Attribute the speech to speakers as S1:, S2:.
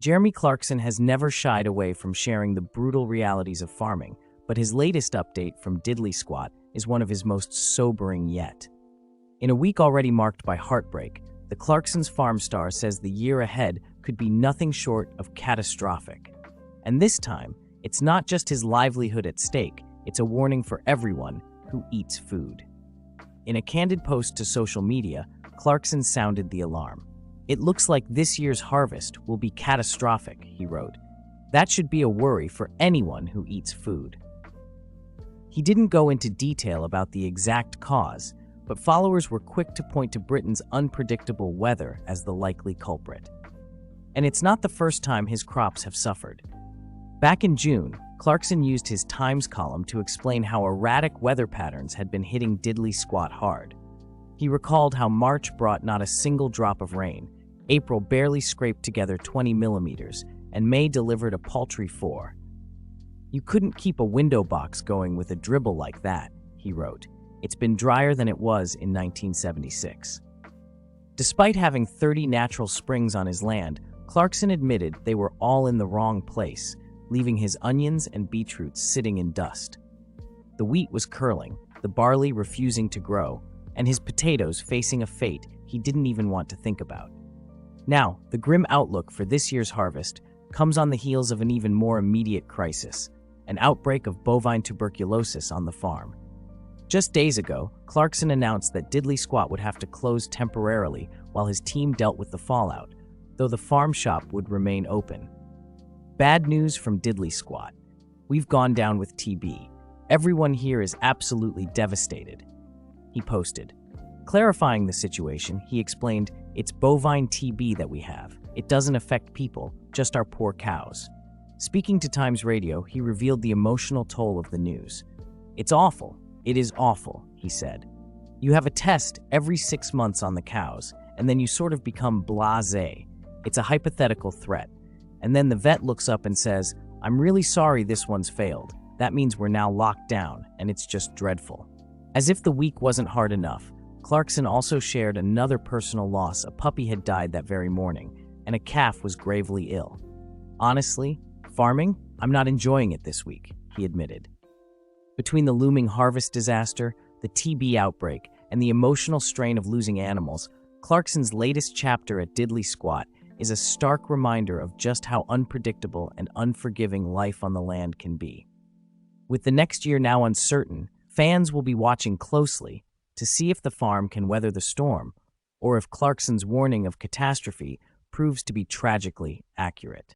S1: Jeremy Clarkson has never shied away from sharing the brutal realities of farming, but his latest update from Diddley Squat is one of his most sobering yet. In a week already marked by heartbreak, the Clarkson's farm star says the year ahead could be nothing short of catastrophic. And this time, it's not just his livelihood at stake, it's a warning for everyone who eats food. In a candid post to social media, Clarkson sounded the alarm. "It looks like this year's harvest will be catastrophic," he wrote. "That should be a worry for anyone who eats food." He didn't go into detail about the exact cause, but followers were quick to point to Britain's unpredictable weather as the likely culprit. And it's not the first time his crops have suffered. Back in June, Clarkson used his Times column to explain how erratic weather patterns had been hitting Diddley Squat hard. He recalled how March brought not a single drop of rain, April barely scraped together 20 millimeters, and May delivered a paltry 4. "You couldn't keep a window box going with a dribble like that," he wrote. "It's been drier than it was in 1976. Despite having 30 natural springs on his land, Clarkson admitted they were all in the wrong place, leaving his onions and beetroots sitting in dust. The wheat was curling, the barley refusing to grow, and his potatoes facing a fate he didn't even want to think about. Now, the grim outlook for this year's harvest comes on the heels of an even more immediate crisis, an outbreak of bovine tuberculosis on the farm. Just days ago, Clarkson announced that Diddley Squat would have to close temporarily while his team dealt with the fallout, though the farm shop would remain open. "Bad news from Diddley Squat. We've gone down with TB. Everyone here is absolutely devastated," he posted. Clarifying the situation, he explained, "It's bovine TB that we have. It doesn't affect people, just our poor cows." Speaking to Times Radio, he revealed the emotional toll of the news. "It's awful. It is awful," he said. "You have a test every 6 months on the cows, and then you sort of become blasé. It's a hypothetical threat. And then the vet looks up and says, 'I'm really sorry this one's failed. That means we're now locked down, and it's just dreadful.'" As if the week wasn't hard enough, Clarkson also shared another personal loss. A puppy had died that very morning, and a calf was gravely ill. "Honestly, farming? I'm not enjoying it this week," he admitted. Between the looming harvest disaster, the TB outbreak, and the emotional strain of losing animals, Clarkson's latest chapter at Diddley Squat is a stark reminder of just how unpredictable and unforgiving life on the land can be. With the next year now uncertain, fans will be watching closely to see if the farm can weather the storm, or if Clarkson's warning of catastrophe proves to be tragically accurate.